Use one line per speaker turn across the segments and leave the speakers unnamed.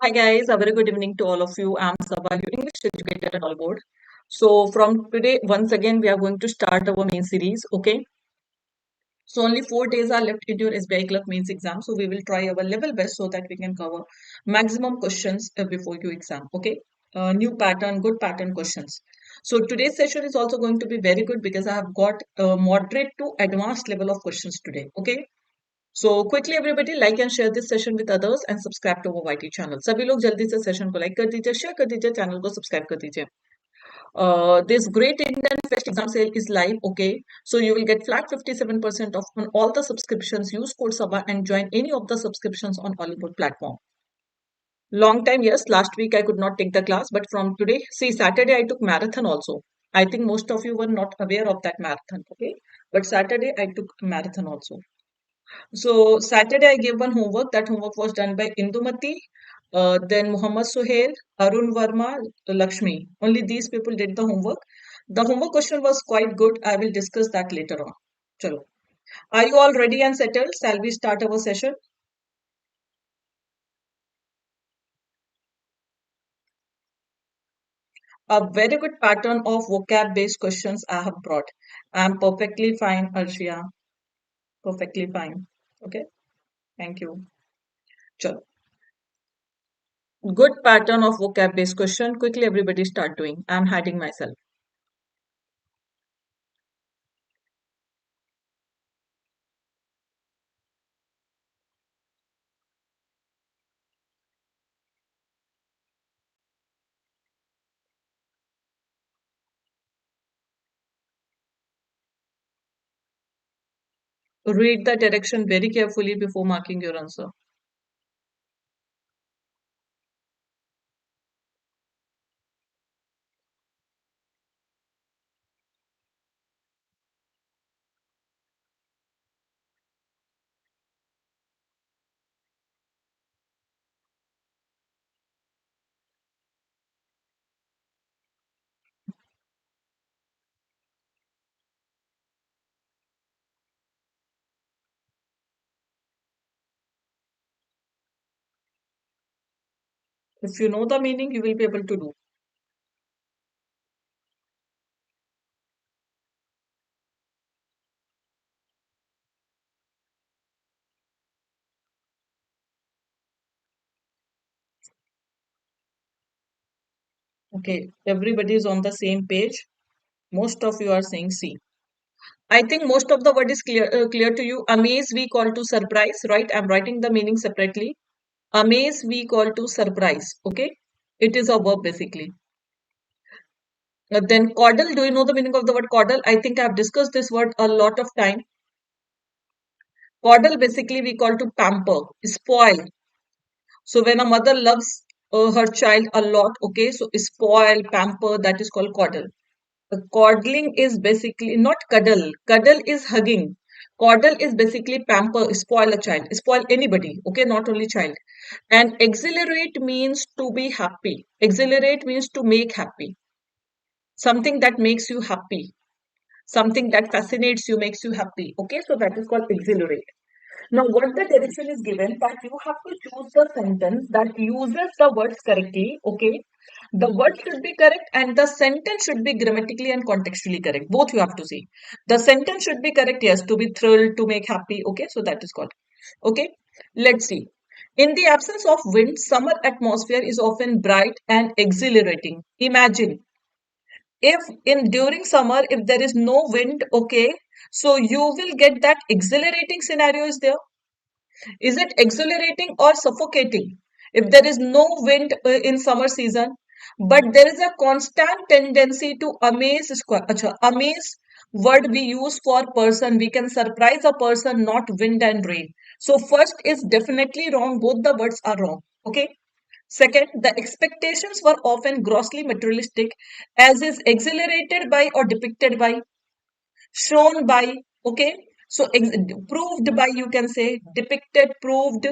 Hi guys, a very good evening to all of you. I'm Saba, your English educator at Oliveboard. So from today, once again, we are going to start our main series. Okay. So only 4 days are left in your SBI Clerk Mains exam. So we will try our level best so that we can cover maximum questions before your exam. Okay. New pattern, good pattern questions. So today's session is also going to be very good because I have got a moderate to advanced level of questions today. Okay. So quickly everybody like and share this session with others and subscribe to our YT channel. सभी लोग जल्दी से session को like कर दीजिए, share कर दीजिए, channel को सब्सक्राइब कर दीजिए. This great Indian Fest exam sale is live. Okay, so you will get flat 57% off on all the subscriptions. Use code SABA and join any of the subscriptions on Oliveboard platform. Long time, yes. Last week I could not take the class, but from today, see Saturday I took marathon also. I think most of you were not aware of that marathon. Okay, but Saturday I took marathon also. So Saturday I gave one homework. That homework was done by Indumati, then Muhammad Suhail, Arun Verma, Lakshmi. Only these people did the homework. The homework question was quite good. I will discuss that later on. Chalo. Are you all ready and settled? Shall we start our session? A very good pattern of vocab based questions I have brought. I am perfectly fine, Arshia. Perfectly fine. Okay. Thank you. Chalo. Good pattern of vocab based question. Quickly everybody start doing. I am hiding myself. Read the direction very carefully before marking your answer. If you know the meaning, you will be able to do. Okay, everybody is on the same page. Most of you are saying C. I think most of the word is clear to you. Amaze we call to surprise, right? I'm writing the meaning separately. Amaze we call to surprise. Okay, it is a verb basically. Then coddle. Do you know the meaning of the word coddle? I think I've discussed this word a lot of time. Coddle basically we call to pamper, spoil. So when a mother loves her child a lot, okay, so spoil, pamper, that is called coddle. Coddling is basically not cuddle. Cuddle is hugging. Coddle is basically pamper, spoil a child, spoil anybody, okay, not only child. And exhilarate means to be happy. Exhilarate means to make happy. Something that makes you happy. Something that fascinates you, makes you happy. Okay, so that is called exhilarate. Now, what the direction is given that you have to choose the sentence that uses the words correctly. Okay, the word should be correct and the sentence should be grammatically and contextually correct. Both you have to see. The sentence should be correct, yes, to be thrilled, to make happy. Okay, so that is called. Okay, let's see. In the absence of wind, summer atmosphere is often bright and exhilarating. Imagine if in during summer, if there is no wind, okay, so you will get that exhilarating scenario is there. Is it exhilarating or suffocating? If there is no wind in summer season, but there is a constant tendency to amaze. Acha, amaze word we use for person. We can surprise a person, not wind and rain. So first is definitely wrong. Both the words are wrong. Okay. Second, the expectations were often grossly materialistic, as is exhilarated by or depicted by, shown by. Okay, so proved by, you can say, depicted, proved,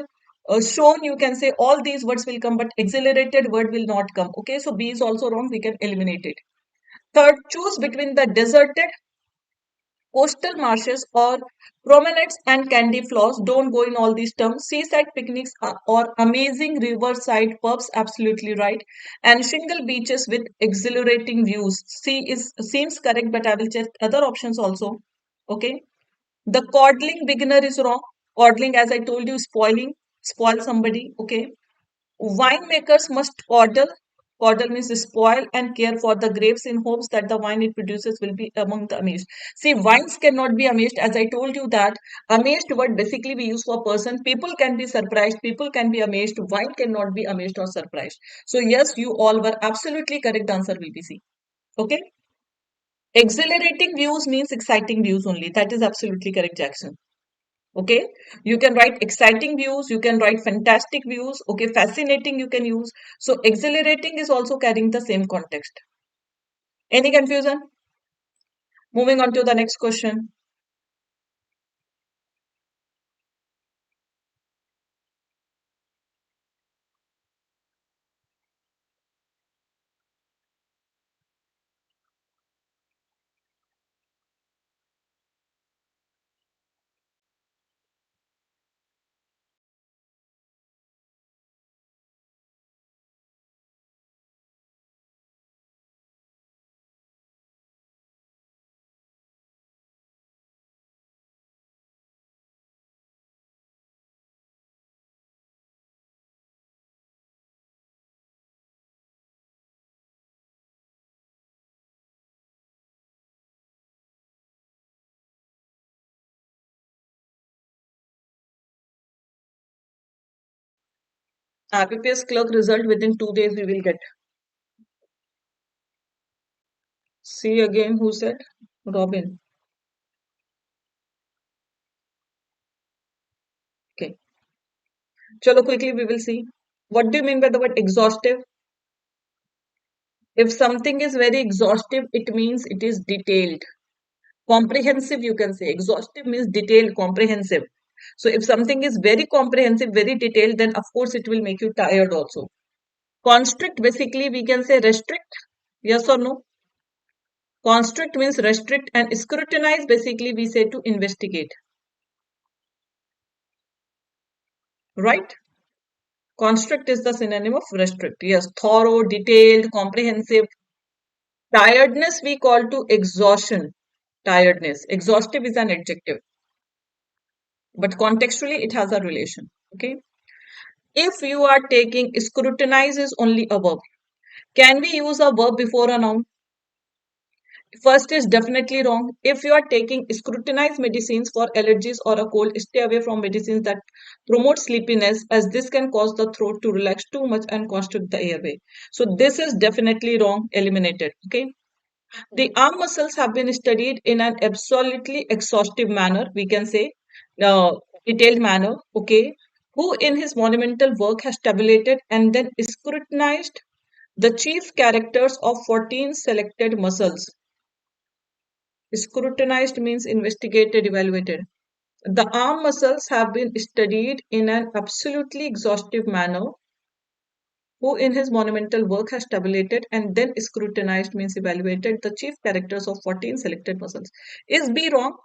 shown, you can say, all these words will come, but exhilarated word will not come. Okay, so B is also wrong, we can eliminate it. Third, choose between the deserted Coastal marshes or promenades and candy floss. Don't go in all these terms. Seaside picnics or amazing riverside pubs. Absolutely right. And shingle beaches with exhilarating views. C is seems correct, but I will check other options also. Okay. The coddling beginner is wrong. Coddling, as I told you, spoiling, spoil somebody. Okay. Winemakers must coddle. Coddle means spoil and care for the grapes in hopes that the wine it produces will be among the amazed. See, wines cannot be amazed. As I told you that amazed word basically we use for person. People can be surprised. People can be amazed. Wine cannot be amazed or surprised. So yes, you all were absolutely correct. The answer will be C. Okay. Exhilarating views means exciting views only. That is absolutely correct, Jackson. Okay, you can write exciting views, you can write fantastic views. Okay, fascinating you can use. So exhilarating is also carrying the same context. Any confusion? Moving on to the next question. PPS clerk result within 2 days we will get. See again who said? Robin. Okay, chalo quickly we will see. What do you mean by the word exhaustive? If something is very exhaustive, it means it is detailed. Comprehensive, you can say. Exhaustive means detailed, comprehensive. So if something is very comprehensive, very detailed, then of course it will make you tired also. Constrict, basically we can say restrict. Yes or no? Constrict means restrict, and scrutinize, basically we say to investigate. Right? Constrict is the synonym of restrict. Yes, thorough, detailed, comprehensive. Tiredness we call to exhaustion. Tiredness. Exhaustive is an adjective, but contextually it has a relation. Okay. If you are taking, scrutinize is only a verb. Can we use a verb before a noun? First is definitely wrong. If you are taking, scrutinize medicines for allergies or a cold, stay away from medicines that promote sleepiness, as this can cause the throat to relax too much and constrict the airway. So this is definitely wrong, eliminated. Okay. The arm muscles have been studied in an absolutely exhaustive manner, we can say, uh, detailed manner. Okay. Who in his monumental work has tabulated and then scrutinized the chief characters of 14 selected muscles. Scrutinized means investigated, evaluated. The arm muscles have been studied in an absolutely exhaustive manner. Who in his monumental work has tabulated and then scrutinized means evaluated the chief characters of 14 selected muscles. Is B wrong?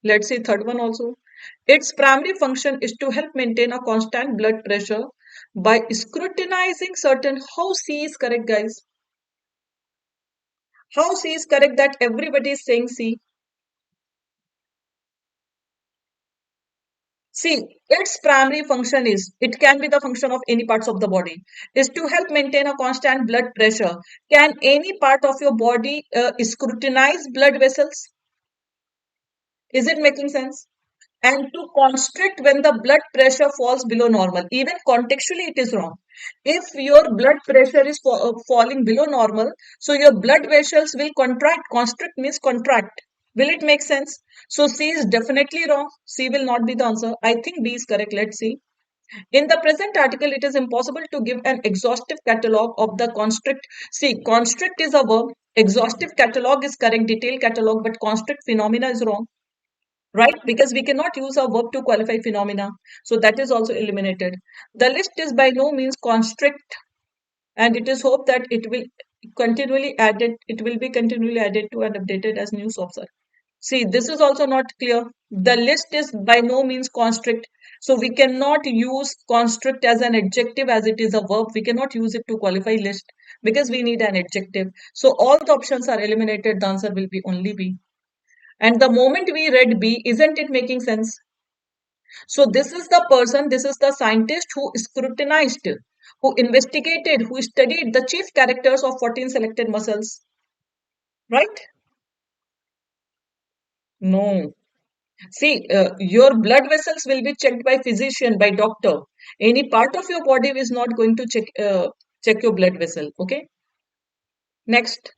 Let's see third one also. Its primary function is to help maintain a constant blood pressure by scrutinizing certain. How C is correct, guys? How C is correct that everybody is saying C? See, its primary function is, it can be the function of any parts of the body, is to help maintain a constant blood pressure. Can any part of your body scrutinize blood vessels? Is it making sense? And to constrict when the blood pressure falls below normal. Even contextually, it is wrong. If your blood pressure is falling below normal, so your blood vessels will contract. Constrict means contract. Will it make sense? So C is definitely wrong. C will not be the answer. I think B is correct. Let's see. In the present article, it is impossible to give an exhaustive catalogue of the constrict. See, constrict is a verb. Exhaustive catalogue is correct. Detailed catalogue, but constrict phenomena is wrong. Right? Because we cannot use a verb to qualify phenomena. So that is also eliminated. The list is by no means constrict, and it is hoped that it will continually added. It will be continually added to and updated as new software. See, this is also not clear. The list is by no means constrict. So we cannot use constrict as an adjective as it is a verb. We cannot use it to qualify list because we need an adjective. So all the options are eliminated. The answer will be only B. And the moment we read B, isn't it making sense? So this is the person, this is the scientist who scrutinized, who investigated, who studied the chief characters of 14 selected muscles. Right? No. See, your blood vessels will be checked by physician, by doctor. Any part of your body is not going to check your blood vessel. Okay. Next,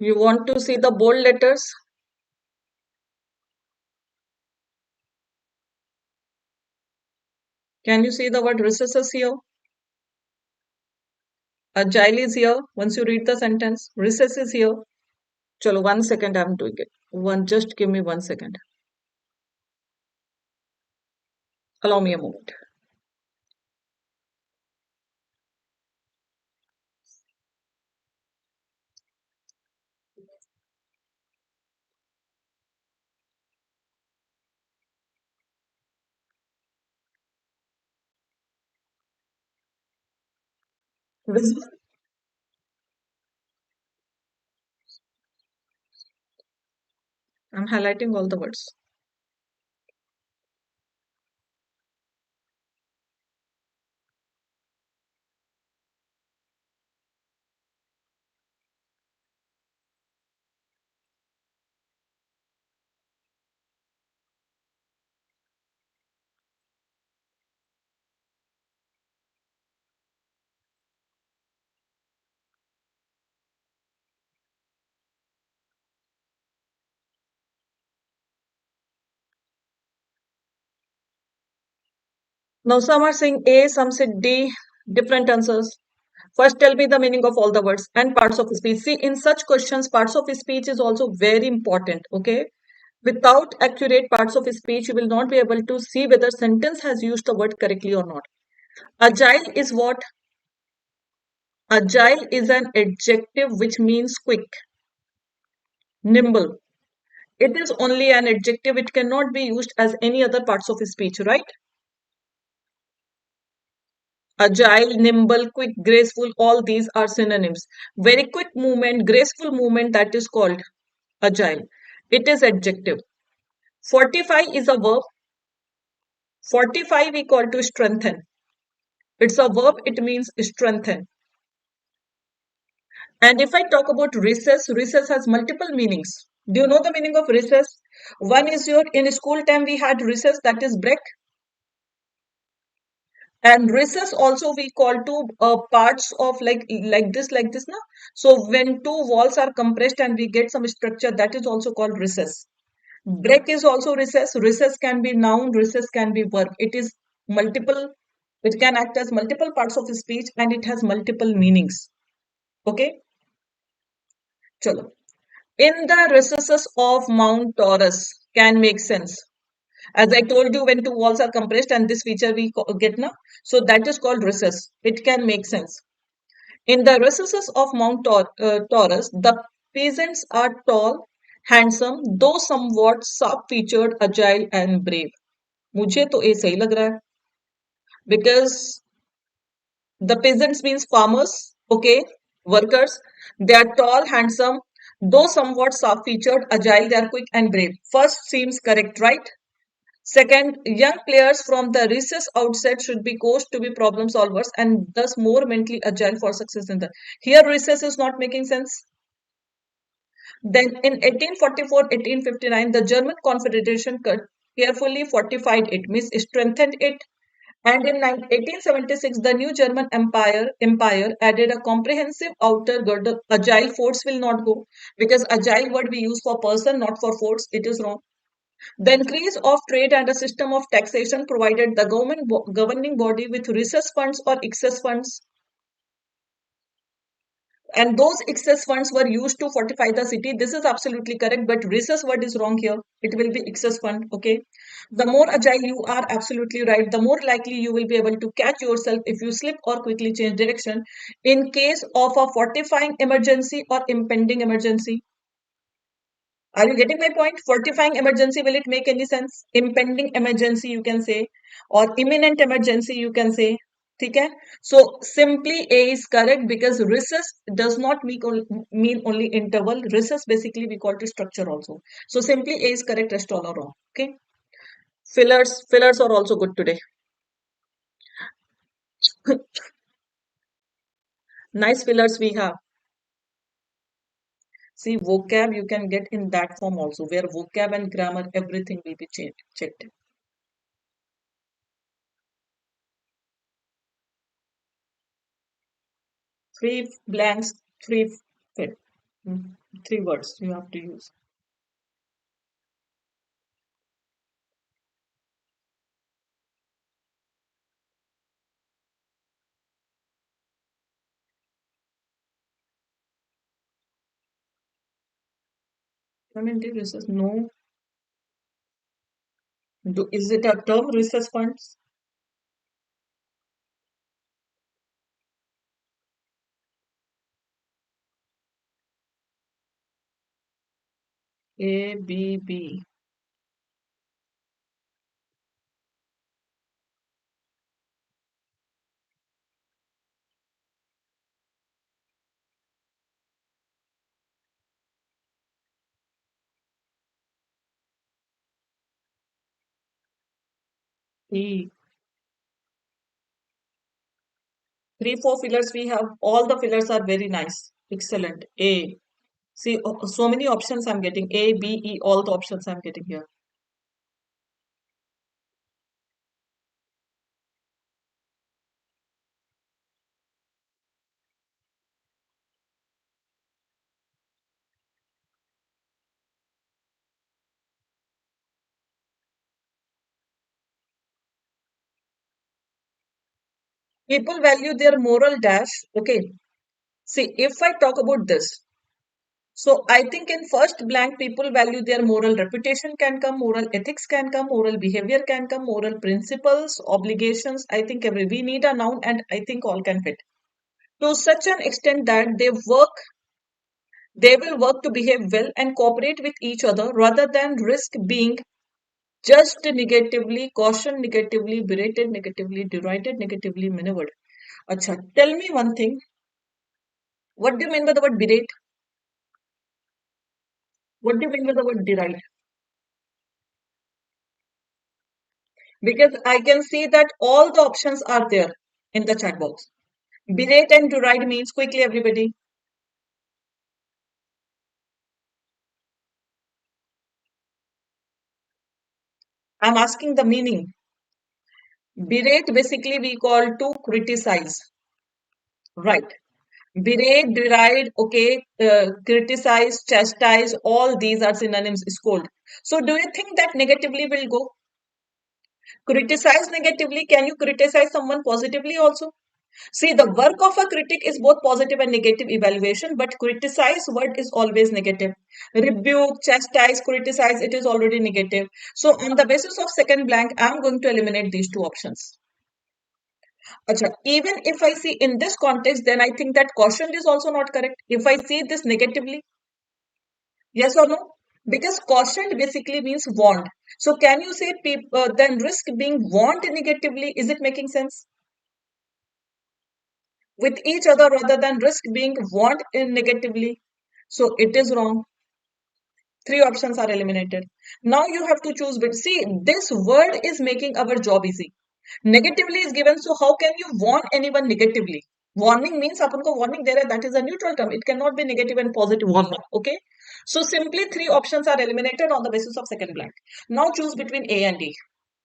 you want to see the bold letters? Can you see the word recesses here? Agile is here. Once you read the sentence, recess is here. Chalo, 1 second, I'm doing it. Just give me 1 second. Allow me a moment. Visible? I'm highlighting all the words. Now some are saying A, some said D, different answers. First, tell me the meaning of all the words and parts of speech. See, in such questions, parts of speech is also very important. Okay. Without accurate parts of speech, you will not be able to see whether sentence has used the word correctly or not. Agile is what? Agile is an adjective which means quick, nimble. It is only an adjective. It cannot be used as any other parts of speech, right? Agile, nimble, quick, graceful, all these are synonyms. Very quick movement, graceful movement, that is called agile. It is adjective. Fortify is a verb. Fortify we call to strengthen. It's a verb, it means strengthen. And if I talk about recess, recess has multiple meanings. Do you know the meaning of recess? One is your, in school time we had recess, that is break. And recess also we call two parts of like this na. So when two walls are compressed and we get some structure, that is also called recess. Break is also recess. Recess can be noun, recess can be verb. It is multiple, it can act as multiple parts of speech and it has multiple meanings. Okay, chalo. In the recesses of Mount Taurus can make sense. As I told you, when two walls are compressed and this feature we get now, so that is called recess. It can make sense. In the recesses of Mount Taurus, the peasants are tall handsome though somewhat soft featured agile and brave. मुझे तो ये सही लग रहा है because the peasants means farmers, okay, workers. They are tall, handsome, though somewhat soft featured, agile, they are quick and brave. First seems correct, right? Second, young players from the recess outset should be coached to be problem solvers and thus more mentally agile for success in the. Here, recess is not making sense. Then in 1844-1859, the German Confederation carefully fortified it, means strengthened it. And in 1876, the new German empire added a comprehensive outer girdle. Agile force will not go because agile word we use for person, not for force. It is wrong. The increase of trade and a system of taxation provided the governing body with recess funds or excess funds, and those excess funds were used to fortify the city. This is absolutely correct, but recess word is wrong here. It will be excess fund. Okay. The more agile you are, absolutely right, the more likely you will be able to catch yourself if you slip or quickly change direction in case of a fortifying emergency or impending emergency. Are you getting my point? Fortifying emergency, will it make any sense? Impending emergency, you can say, or imminent emergency, you can say. Okay? So simply A is correct because recess does not mean only interval. Recess basically we call it structure also. So simply A is correct, rest all are wrong. Okay? Fillers are also good today. Nice fillers we have. See, vocab you can get in that form also, where vocab and grammar, everything will be checked. Three blanks, three fit. Three words you have to use. I mean, this is no. Is it a term, recess funds? A, B, B. E. Three, four fillers we have. All the fillers are very nice. Excellent. A. See, so many options I'm getting. A, B, E, all the options I'm getting here. People value their moral dash. Okay. See, if I talk about this, so I think in first blank, people value their moral reputation can come, moral ethics can come, moral behavior can come, moral principles, obligations. I think we need a noun and I think all can fit. To such an extent that they will work to behave well and cooperate with each other rather than risk being judged negatively, cautioned negatively, berated negatively, derided negatively, maneuvered. Acha, tell me one thing. What do you mean by the word berate? What do you mean by the word deride? Because I can see that all the options are there in the chat box. Berate and deride means quickly everybody. I'm asking the meaning. Berate basically we call to criticize. Right. Berate, deride, okay, criticize, chastise, all these are synonyms, scold. So do you think that negatively will go? Criticize negatively, can you criticize someone positively also? See, the work of a critic is both positive and negative evaluation, but criticize word is always negative. Rebuke, chastise, criticize, it is already negative. So on the basis of second blank, I'm going to eliminate these two options. Acha, even if I see in this context, then I think that caution is also not correct. If I see this negatively, yes or no? Because quotient basically means want. So can you say then risk being want negatively? Is it making sense? With each other rather than risk being want in negatively. So it is wrong. Three options are eliminated. Now you have to choose. But see, this word is making our job easy. Negatively is given. So how can you warn anyone negatively? Warning means अपन को warning दे रहा है. That is a neutral term. It cannot be negative and positive warning. Okay. So simply three options are eliminated on the basis of second blank. Now choose between A and D.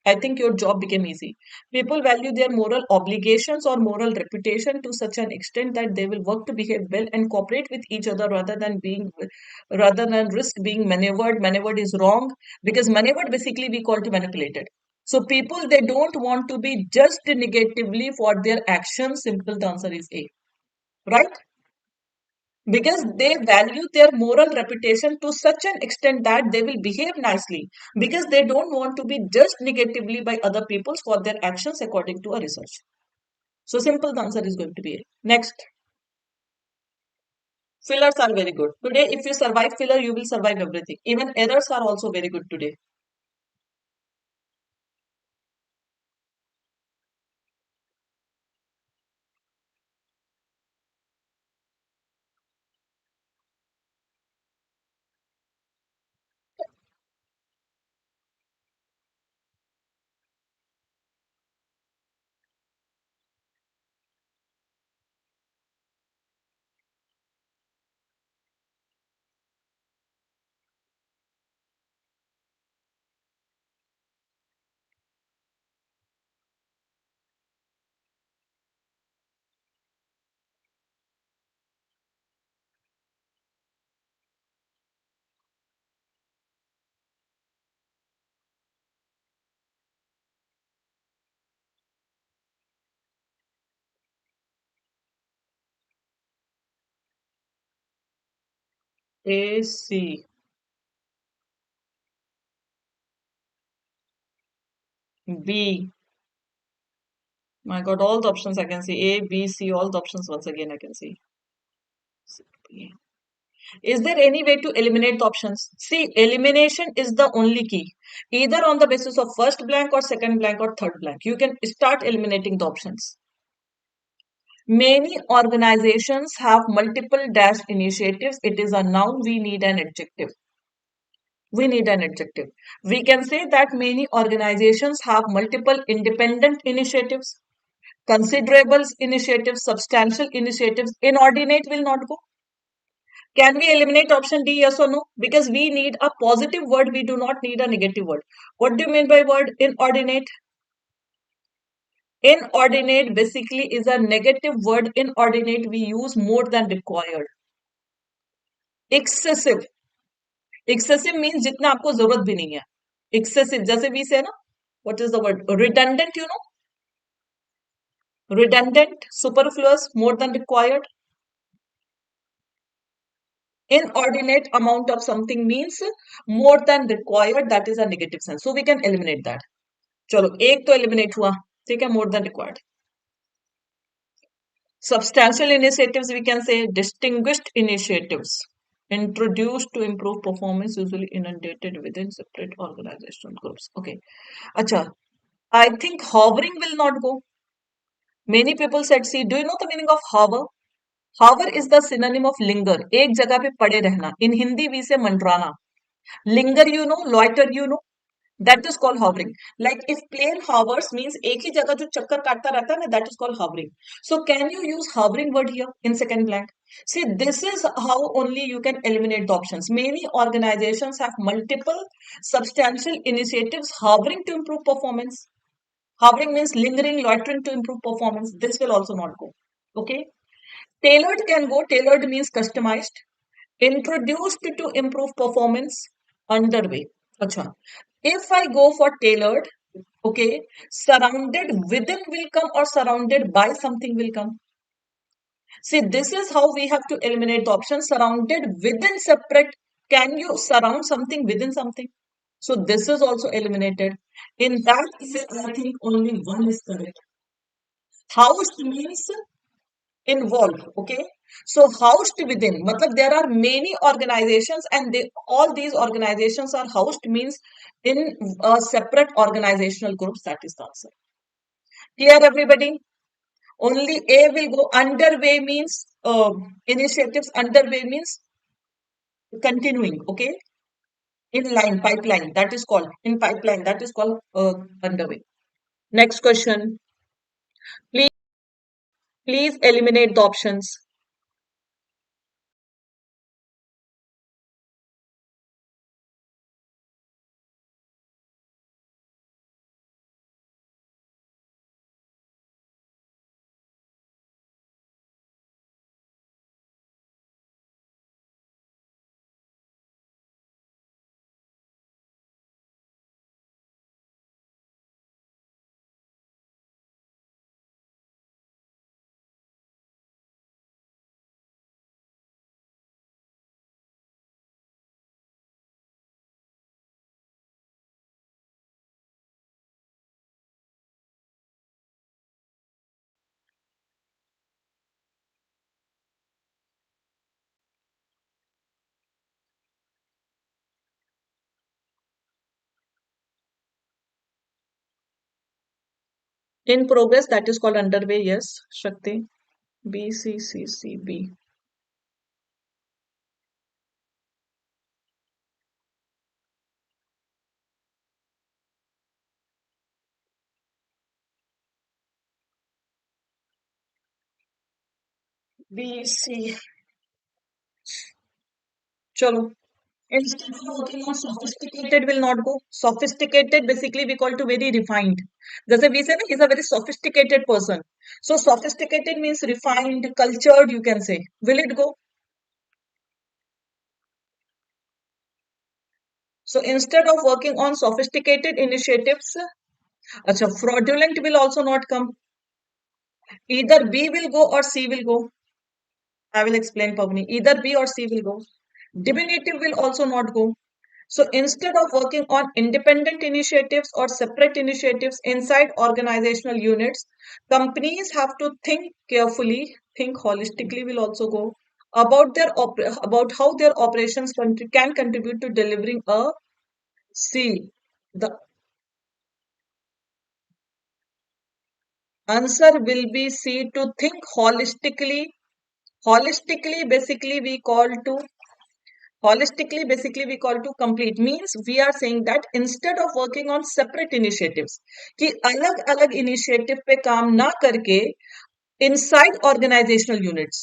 I think your job became easy. People value their moral obligations or moral reputation to such an extent that they will work to behave well and cooperate with each other rather than risk being maneuvered. Maneuvered is wrong because maneuvered basically we call to manipulated. So people they don't want to be judged negatively for their actions. Simple the answer is A. Right? Because they value their moral reputation to such an extent that they will behave nicely because they don't want to be judged negatively by other people for their actions according to a research. So simple the answer is going to be A. Next, fillers are very good. Today, if you survive filler, you will survive everything. Even errors are also very good today. A, C, B. My God, all the options I can see. A, B, C, all the options once again I can see. C, B. Is there any way to eliminate the options? See, elimination is the only key. Either on the basis of first blank or second blank or third blank. You can start eliminating the options. Many organizations have multiple dash initiatives. It is a noun. We need an adjective. We need an adjective. We can say that many organizations have multiple independent initiatives, considerable initiatives, substantial initiatives. Inordinate will not go. Can we eliminate option D, yes or no? Because we need a positive word, we do not need a negative word. What do you mean by word inordinate? Inordinate basically is a negative word. Inordinate we use more than required. Excessive. Excessive means जितना आपको जरूरत भी नहीं है. Excessive, जैसे we say ना, what is the word? Redundant, you know? Redundant, superfluous, more than required. Inordinate amount of something means more than required. That is a negative sense. So we can eliminate that. चलो एक तो eliminate हुआ. ठीक है, more than required. Substantial initiatives we can say distinguished initiatives introduced to improve performance, usually inundated within separate organizational groups. Okay, acha, I think hovering will not go. Many people said, see, do you know the meaning of hover? Hover is the synonym of linger. एक जगह पे पड़े रहना. In Hindi we say मंडराना. Linger, you know, loiter, you know. That is called hovering. Like if plane hovers means एक ही जगह जो चक्कर काटता रहता है ना, that is called hovering. So can you use hovering word here in second blank? See, this is how only you can eliminate the options. Many organizations have multiple substantial initiatives hovering to improve performance. Hovering means lingering, loitering to improve performance. This will also not go. Okay. Tailored can go. Tailored means customized. Introduced to improve performance. Underway. Acha. If I go for tailored, okay, surrounded within will come or surrounded by something will come. See, this is how we have to eliminate the option surrounded within separate. Can you surround something within something? So this is also eliminated. In that case, I think only one is correct. Housed means involved, okay? So housed within, matlab there are many organizations and they all these organizations are housed means in separate organizational groups. That is the answer. Clear everybody? Only A will go. Underway means initiatives. Underway means continuing. Okay, in line, pipeline. That is called in pipeline. That is called underway. Next question. Please, please eliminate the options. In progress. That is called underway. Yes, Shakti. B C C C B. B C. Chalo. Instead of working on sophisticated will not go. Sophisticated basically we call to very refined. जैसे we say ना, he's a very sophisticated person. So sophisticated means refined, cultured, you can say. Will it go? So instead of working on sophisticated initiatives, acha, fraudulent will also not come. Either B will go or C will go. I will explain, Pavni. Either B or C will go. Diminutive will also not go. So instead of working on independent initiatives or separate initiatives inside organizational units, companies have to think carefully, think holistically will also go about about how their operations can contribute to delivering a C. The answer will be C, to think holistically. Holistically, basically we call to complete means we are saying that instead of working on separate initiatives कि अलग अलग initiative पे काम ना करके inside organizational units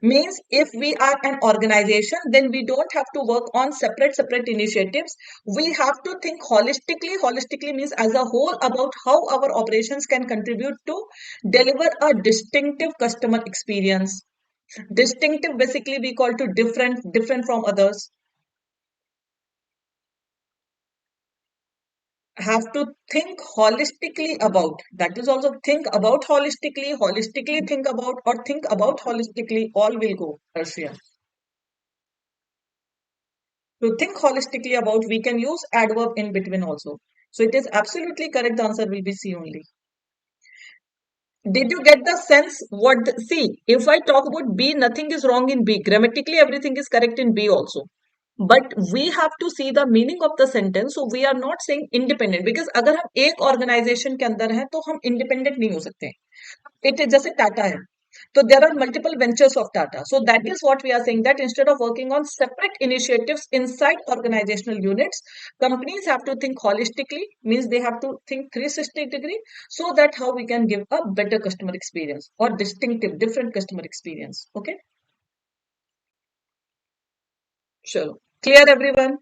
means if we are an organization then we don't have to work on separate initiatives. We have to think holistically means as a whole about how our operations can contribute to deliver a distinctive customer experience. Distinctive basically we call to different from others. Have to think holistically about. That is also think about holistically think about, or think about holistically. All will go, Arshia. To think holistically about, we can use adverb in between also. So it is absolutely correct. The answer will be C only. Did you get the sense? See, if I talk about B, nothing is wrong in B. Grammatically, everything is correct in B also. But we have to see the meaning of the sentence. So we are not saying independent, because अगर हम एक organization के अंदर हैं तो हम independent नहीं हो सकते. It is जैसे टाटा है. So there are multiple ventures of Tata. So that is what we are saying, that instead of working on separate initiatives inside organizational units, companies have to think holistically, means they have to think 360 degree, so that how we can give a better customer experience or distinctive, different customer experience. Okay. Sure. Clear everyone?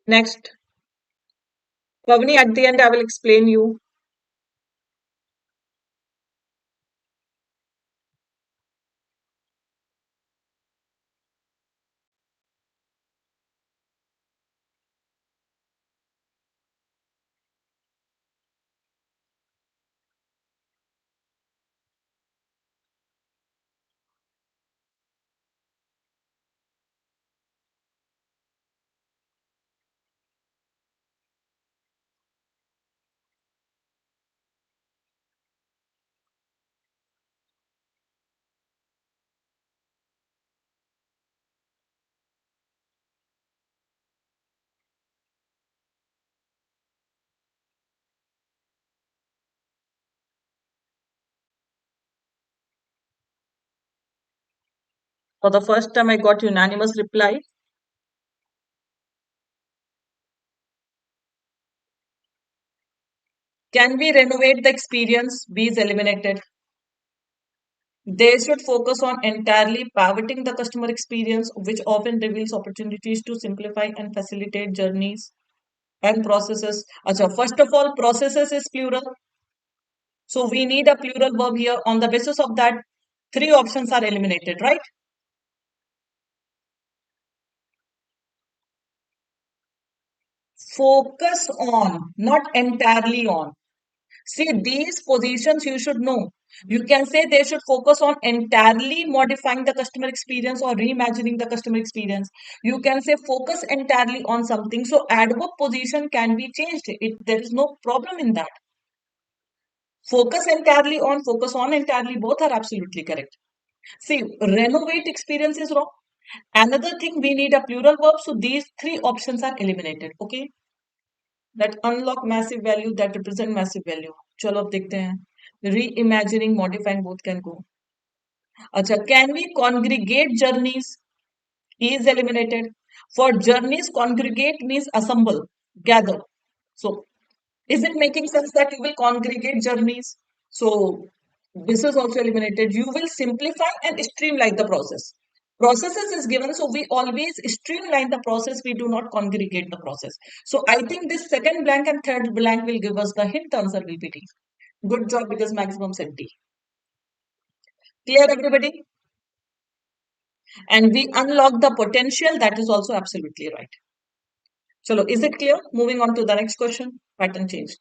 Next. Pavni, at the end, I will explain you. For the first time, I got unanimous reply. Can we renovate the experience? B is eliminated. They should focus on entirely pivoting the customer experience, which often reveals opportunities to simplify and facilitate journeys and processes. Acha, first of all, processes is plural. So we need a plural verb here. On the basis of that, three options are eliminated, right? Focus on, not entirely on. See, these positions you should know. You can say they should focus on entirely modifying the customer experience or reimagining the customer experience. You can say focus entirely on something. So adverb position can be changed. There is no problem in that. Focus on entirely, both are absolutely correct. See, renovate experience is wrong. Another thing, we need a plural verb. So these three options are eliminated. Okay. That unlock massive value, that represent massive value. चलो अब देखते हैं. Reimagining, modifying, both can go. अच्छा, can we congregate journeys? E is eliminated. For journeys, congregate means assemble, gather. So is it making sense that you will congregate journeys? So this is also eliminated. You will simplify and streamline the process. Processes is given, so we always streamline the process. We do not congregate the process. So I think this second blank and third blank will give us the hint answer will be D. Good job because maximum said D. Clear everybody? And we unlock the potential. That is also absolutely right. Chalo, is it clear? Moving on to the next question. Pattern changed.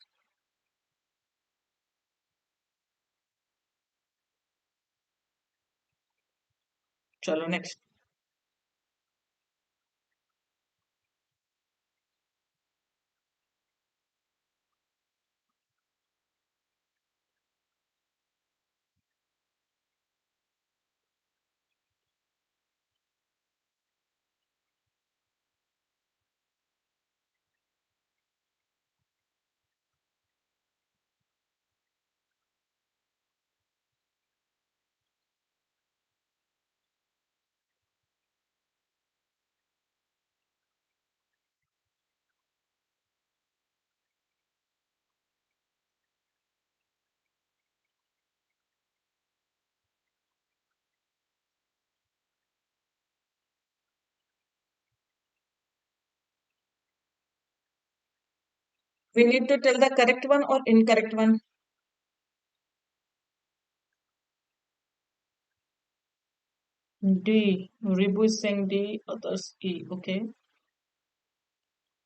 Chalo, next. We need to tell the correct one or incorrect one. D. Ribu is saying D, others E. Okay.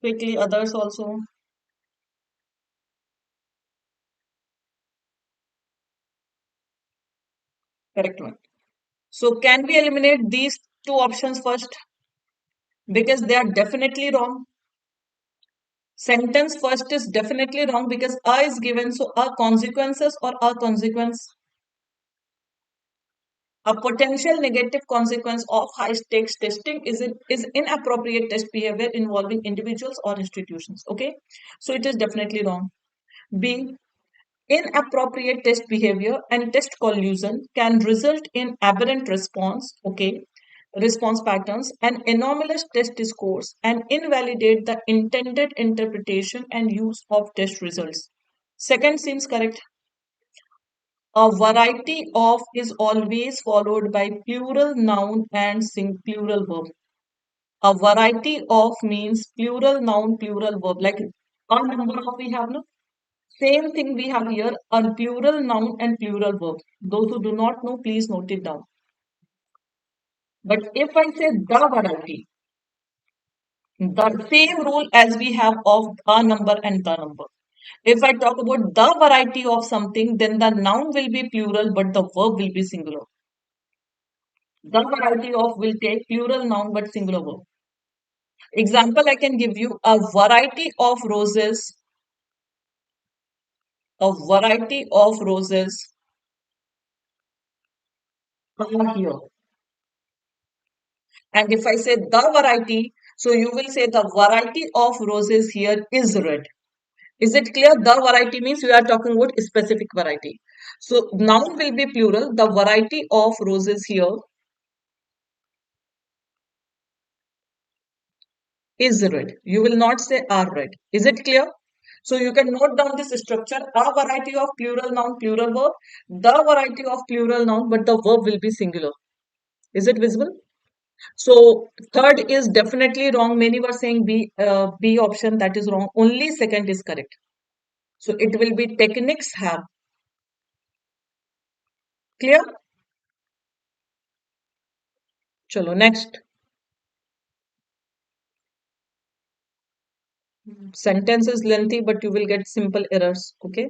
Quickly, others also. Correct one. So can we eliminate these two options first? Because they are definitely wrong. Sentence first is definitely wrong because A is given. So A consequences or A consequence. A potential negative consequence of high stakes testing is inappropriate test behavior involving individuals or institutions. Okay. So it is definitely wrong. B. Inappropriate test behavior and test collusion can result in aberrant response patterns and anomalous test scores and invalidate the intended interpretation and use of test results. Second seems correct. A variety of is always followed by plural noun and plural verb. A variety of means plural noun, plural verb. Like a number of we have no. Same thing we have here, a plural noun and plural verb. Those who do not know, please note it down. But if I say the variety, the same rule as we have of a number and the number. If I talk about the variety of something, then the noun will be plural, but the verb will be singular. The variety of will take plural noun, but singular verb. Example I can give you, a variety of roses, a variety of roses are here. And if I say the variety, so you will say the variety of roses here is red. Is it clear? The variety means we are talking about a specific variety. So noun will be plural. The variety of roses here is read. You will not say are read. Is it clear? So you can note down this structure. A variety of plural noun, plural verb. The variety of plural noun, but the verb will be singular. Is it visible? So third is definitely wrong. Many were saying B option. That is wrong. Only second is correct. So it will be techniques have. Clear? Chalo, next. Sentence is lengthy, but you will get simple errors. Okay.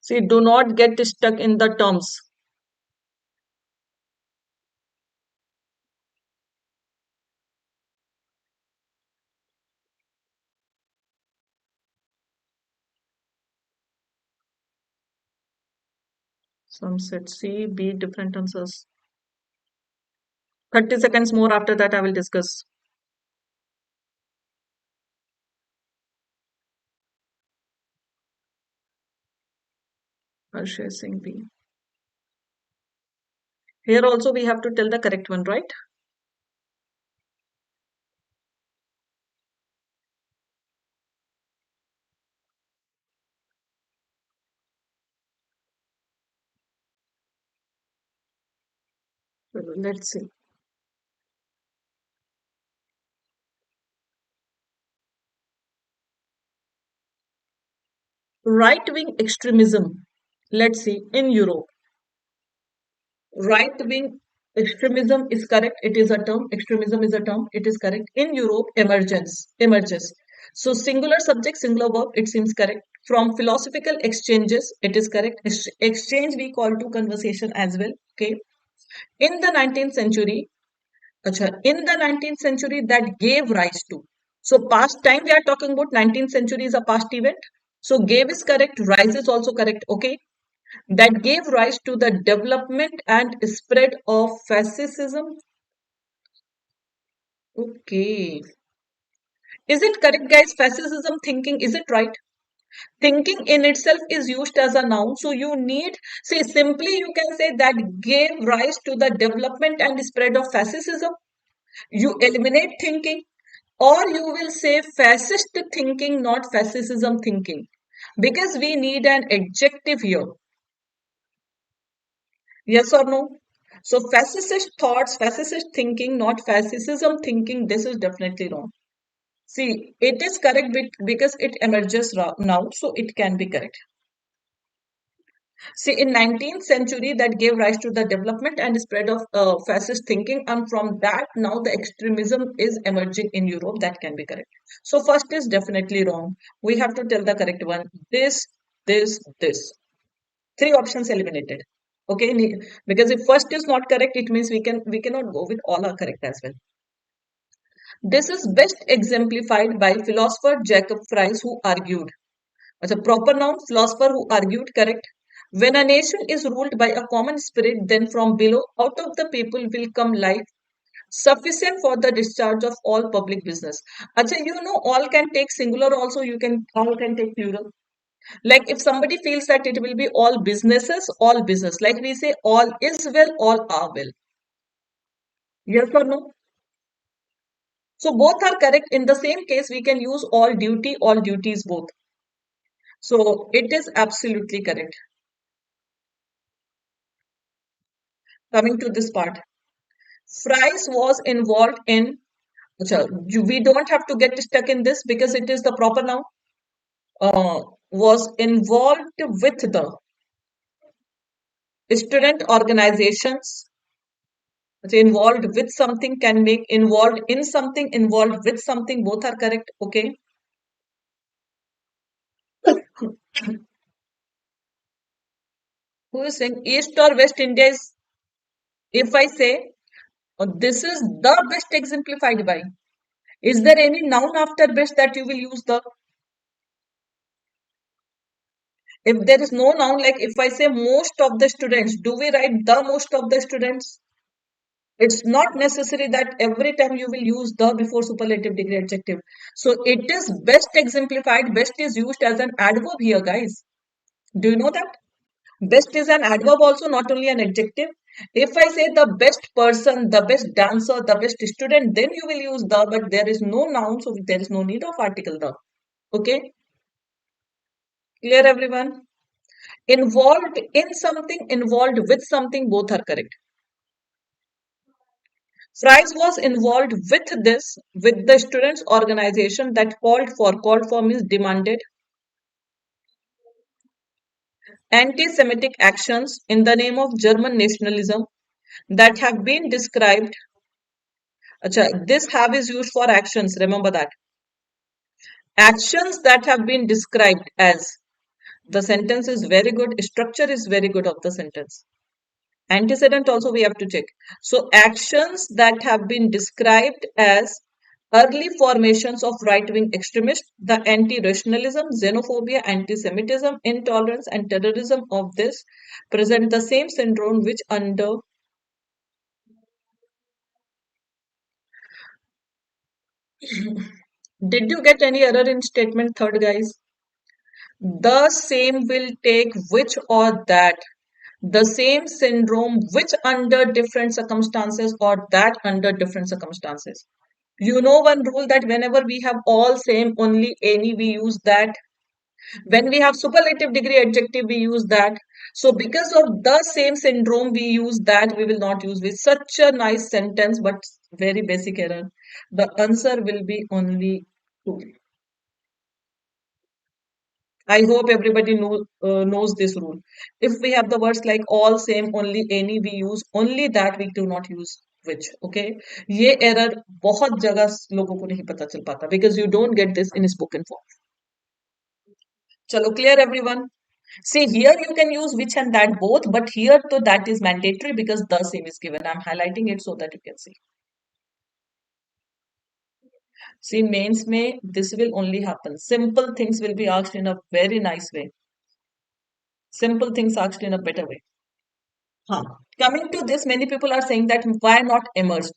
See, do not get stuck in the terms. Some said C, B, different answers. 30 seconds more after that, I will discuss. Harshay Singh B. Here also we have to tell the correct one, right? Let's see. Right wing extremism. Let's see. In Europe, right wing extremism is correct. It is a term. Extremism is a term. It is correct. In Europe, emerges. So singular subject, singular verb. It seems correct. From philosophical exchanges, it is correct. Exchange we call to conversation as well. Okay. In the 19th century, in the 19th century that gave rise to. So past time we are talking about 19th century is a past event. So gave is correct, rise is also correct. Okay. That gave rise to the development and spread of fascism. Okay. Is it correct, guys? Fascism thinking, is it right? Thinking in itself is used as a noun. So you need, say, simply you can say that gave rise to the development and spread of fascism. You eliminate thinking, or you will say fascist thinking, not fascism thinking, because we need an adjective here. Yes or no? So fascist thoughts, fascist thinking, not fascism thinking, this is definitely wrong. See, it is correct because it emerges now, so it can be correct. See, in 19th century, that gave rise to the development and spread of fascist thinking, and from that now the extremism is emerging in Europe. That can be correct. So first is definitely wrong. We have to tell the correct one. This. Three options eliminated. Okay, because if first is not correct, it means we cannot go with all are correct as well. This is best exemplified by philosopher Jacob Fries, who argued. As a proper noun, philosopher who argued, correct. When a nation is ruled by a common spirit, then from below, out of the people will come life sufficient for the discharge of all public business. Acha, all can take singular also, all can take plural. Like if somebody feels that it will be all businesses, all business. Like we say, all is well, all are well. Yes or no? So both are correct. In the same case, we can use all duty, all duties both. So it is absolutely correct. Coming to this part. Fries was involved in We don't have to get stuck in this because it is the proper noun. Was involved with the student organizations. Involved with something can make involved in something, involved with something, both are correct. Okay. Who is saying East or West India is, if I say this is the best exemplified by, is there any noun after best that you will use the? If there is no noun, like if I say most of the students, do we write the most of the students? It's not necessary that every time you will use the before superlative degree adjective. So it is best exemplified. Best is used as an adverb here, guys. Do you know that? Best is an adverb also, not only an adjective. If I say the best person, the best dancer, the best student, then you will use the, but there is no noun, so there is no need of article the. Okay? Clear, everyone? Involved in something, involved with something, both are correct. Fries was involved with this, with the students' organization that called for means demanded, anti-Semitic actions in the name of German nationalism that have been described. This have is used for actions, remember that. Actions that have been described as, the sentence is very good, structure is very good of the sentence. Antecedent also we have to check. So actions that have been described as early formations of right-wing extremists, the anti-rationalism, xenophobia, anti-Semitism, intolerance, and terrorism of this present the same syndrome which under. Did you get any error in statement third, guys? The same will take which or that. The same syndrome which under different circumstances or that under different circumstances. You know one rule that whenever we have all same only any we use that. When we have superlative degree adjective we use that. So because of the same syndrome we use that, we will not use with such a nice sentence but very basic error. The answer will be only two. I hope everybody knows this rule. If we have the words like all, same, only, any, we use only that, we do not use which. Okay, ये error बहुत जगह लोगों को नहीं पता चल पाता because you don't get this in spoken form. चलो, clear everyone? See, here you can use which and that both, but here तो that is mandatory because the same is given. I'm highlighting it so that you can see. See, mains में this will only happen. Simple things will be asked in a very nice way. Simple things asked in a better way. Huh. Coming to this, many people are saying that why not emerged?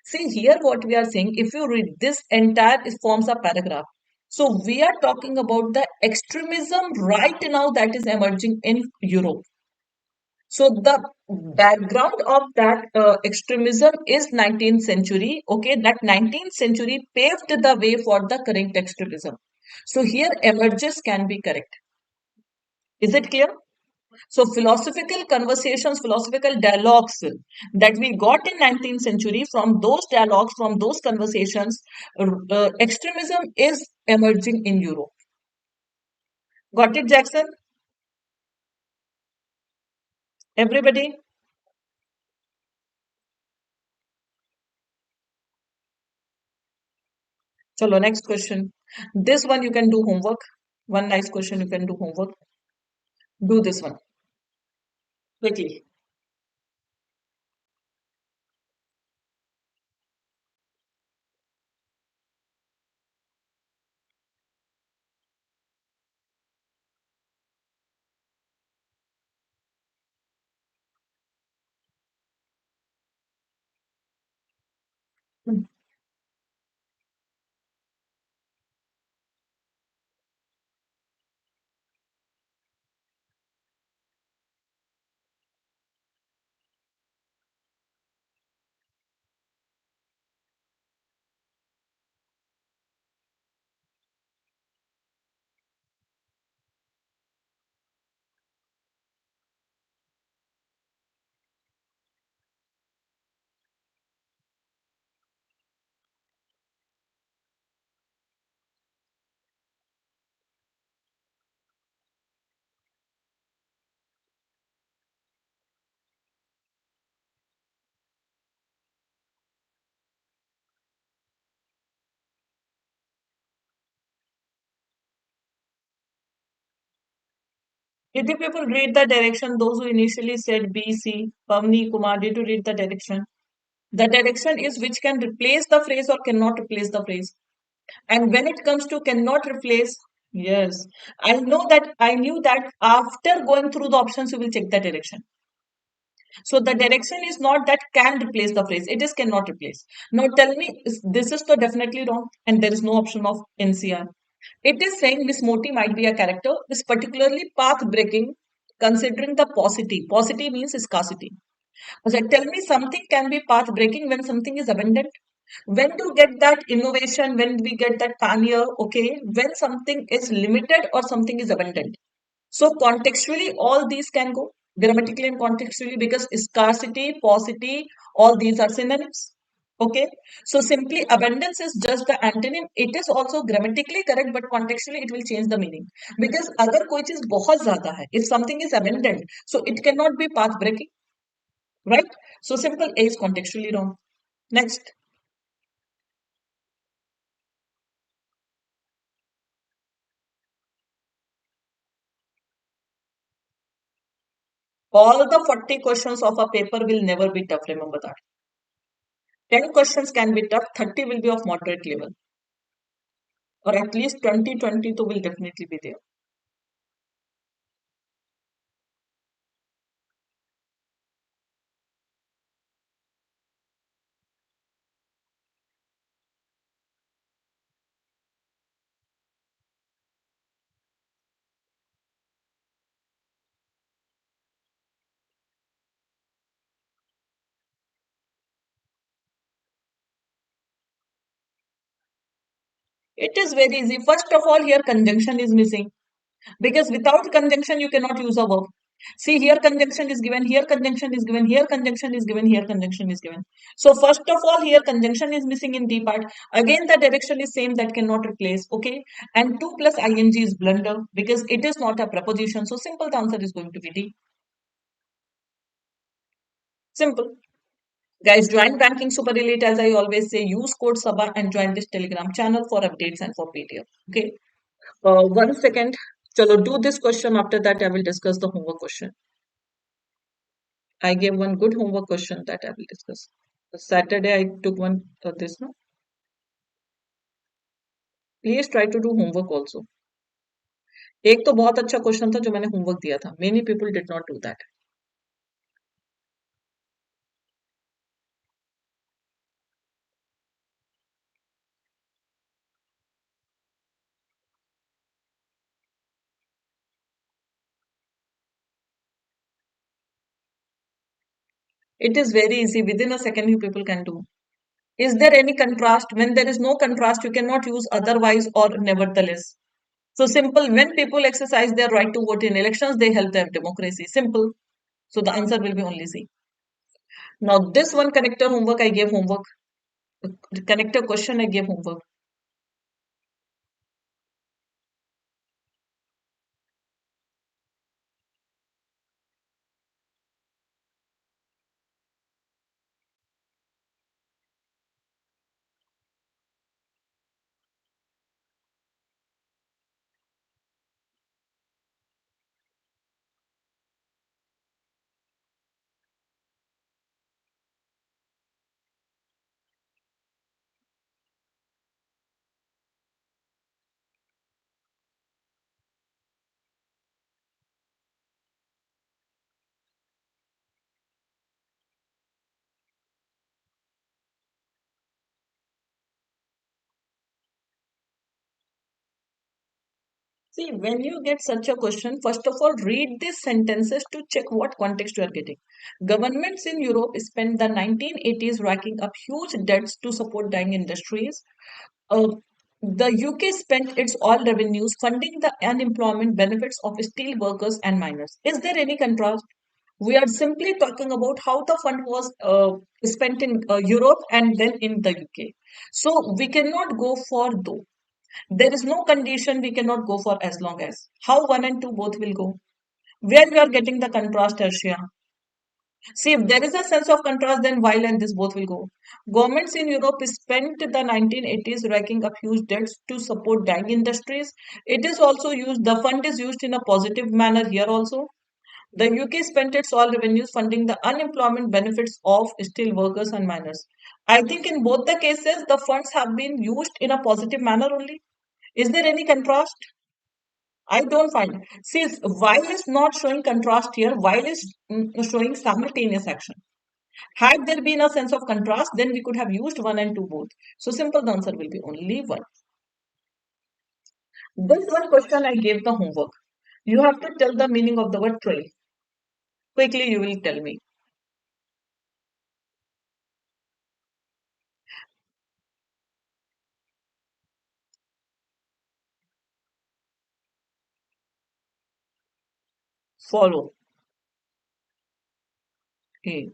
See, here what we are saying, if you read this entire, it forms a paragraph. So we are talking about the extremism right now that is emerging in Europe. So the background of that extremism is 19th century. Okay, that 19th century paved the way for the current extremism. So here emerges can be correct. Is it clear? So philosophical conversations, philosophical dialogues that we got in 19th century, from those dialogues, from those conversations, extremism is emerging in Europe. Got it, Jackson? Everybody? Chalo, next question. This one you can do homework. One nice question you can do homework. Do this one quickly. Did you people read the direction? Those who initially said B, C, Pavni, Kumar, did you read the direction? The direction is which can replace the phrase or cannot replace the phrase. And when it comes to cannot replace, yes, I knew that after going through the options, you will check the direction. So the direction is not that can replace the phrase, it is cannot replace. Now tell me, this is so definitely wrong, and there is no option of NCR. It is saying Miss Moti might be a character, is particularly path breaking, considering the paucity. Paucity means scarcity. So tell me something can be path breaking when something is abundant. When to get that innovation, when we get that pioneer, okay, when something is limited or something is abundant. So contextually, all these can go grammatically and contextually because scarcity, paucity, all these are synonyms. Okay, so simply abundance is just the antonym. It is also grammatically correct, but contextually it will change the meaning. Because अगर कोई चीज बहुत ज्यादा है, if something is abundant, so it cannot be path breaking, right? So simple A is contextually wrong. Next, all the 40 questions of a paper will never be tough. Remember that. 10 questions can be tough, 30 will be of moderate level, or at least 2022 will definitely be there. It is very easy. First of all, here conjunction is missing because without conjunction you cannot use a verb. See, here conjunction is given, here conjunction is given, here conjunction is given, here conjunction is given. So first of all, here conjunction is missing in D part. Again, the direction is same, that cannot replace. Okay, and 2 plus ing is blunder because it is not a preposition. So simple, the answer is going to be D. Simple. Guys, join banking super elite as I always say. Use code Saba and join this Telegram channel for updates and for PDF. Okay. 1 second. Chalo, do this question. After that, I will discuss the homework question. I gave one good homework question that I will discuss. Saturday, I took one this no. Please try to do homework also. एक तो बहुत अच्छा question था जो मैंने homework दिया था. Many people did not do that. It is very easy. Within a second, you people can do. Is there any contrast? When there is no contrast, you cannot use otherwise or nevertheless. So simple. When people exercise their right to vote in elections, they help their democracy. Simple. So the answer will be only C. Now this one connector homework I gave homework. The connector question I gave homework. See, when you get such a question, first of all, read these sentences to check what context you are getting. Governments in Europe spent the 1980s racking up huge debts to support dying industries. Uh, the UK spent its oil revenues funding the unemployment benefits of steel workers and miners. Is there any contrast? We are simply talking about how the fund was spent in Europe and then in the UK. So we cannot go for though. There is no condition we cannot go for as long as. How one and two both will go? Where we are getting the contrast, Arshia? See, if there is a sense of contrast, then while and this both will go. Governments in Europe spent the 1980s racking up huge debts to support dying industries. It is also used, the fund is used in a positive manner here also. The UK spent its all revenues funding the unemployment benefits of steel workers and miners. I think in both the cases, the funds have been used in a positive manner only. Is there any contrast? I don't find. See, while is not showing contrast here, while is showing simultaneous action. Had there been a sense of contrast, then we could have used one and two both. So simple, the answer will be only one. This one question I gave the homework. You have to tell the meaning of the word trail. Quickly, you will tell me. Follow. A.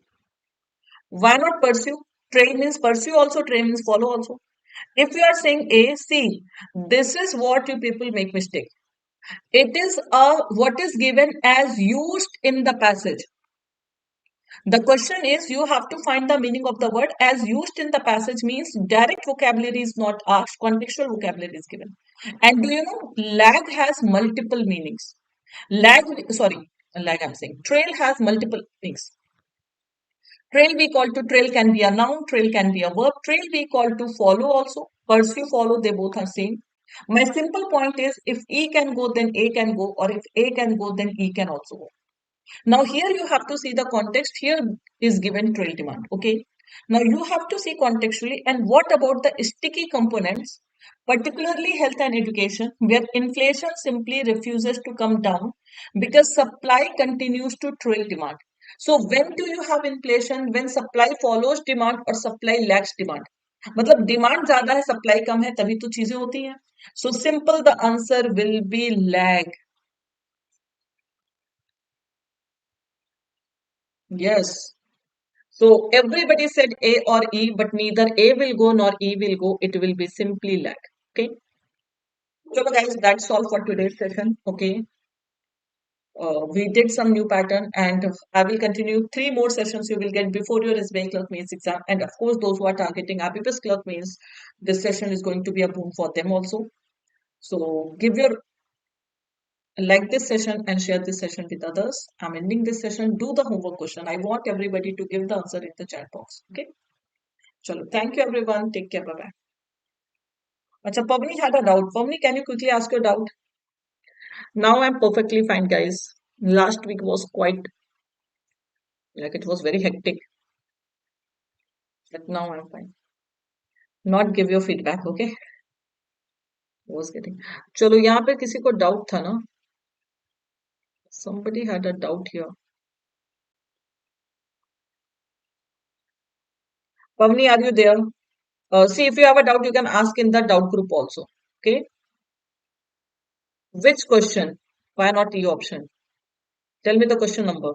Why not pursue? Trail means pursue also, trail means follow also. If you are saying A, see, this is what you people make mistake. It is a what is given as used in the passage. The question is you have to find the meaning of the word as used in the passage means direct vocabulary is not asked, contextual vocabulary is given. And do you know lag has multiple meanings? Lag, sorry, lag I'm saying. Trail has multiple meanings. Trail we call to trail can be a noun, trail can be a verb, trail we call to follow also. Pursue, follow, they both are same. My simple point is if E can go, then A can go, or if A can go, then E can also go. Now here you have to see the context. Here is given trail demand. Okay. Now you have to see contextually and what about the sticky components, particularly health and education, where inflation simply refuses to come down because supply continues to trail demand. So when do you have inflation? When supply follows demand or supply lags demand. मतलब demand ज्यादा है supply कम है तभी तो चीजें होती हैं so simple the answer will be lag yes. So everybody said A or E, but neither A will go nor E will go. It will be simply lag. Okay. So guys, that's all for today's session. Okay. We did some new pattern and I will continue three more sessions you will get before your SBI Clerk Mains exam. And of course, those who are targeting IBPS Clerk Mains, this session is going to be a boom for them also. So give your like this session and share this session with others. I'm ending this session. Do the homework question. I want everybody to give the answer in the chat box. Okay. Chalo. Thank you everyone. Take care. Bye bye. Acha, Pavni had a doubt. Pavni, can you quickly ask your doubt? Now I'm perfectly fine, guys. Last week was quite like it was very hectic, but now I'm fine. Not give your feedback, okay? Was getting. चलो यहाँ पे किसी को doubt था ना? Somebody had a doubt here. Pavni, are you there? See, if you have a doubt, you can ask in the doubt group also. Okay? Which question? Why not E option? Tell me the question number.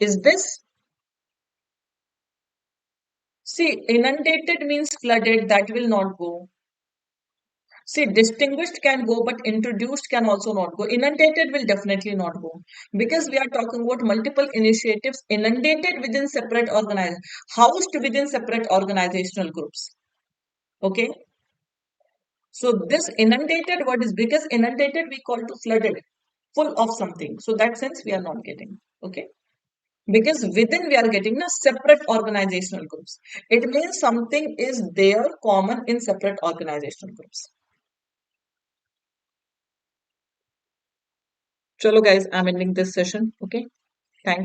Is this? See, inundated means flooded. That will not go. See, distinguished can go, but introduced can also not go. Inundated will definitely not go because we are talking about multiple initiatives inundated within separate organizations, housed within separate organizational groups. Okay. So this inundated word is because inundated we call to flooded, full of something. So that sense we are not getting. Okay. Because within we are getting a separate organizational groups. It means something is there common in separate organizational groups. Chalo guys, I'm ending this session. Okay. Thank you.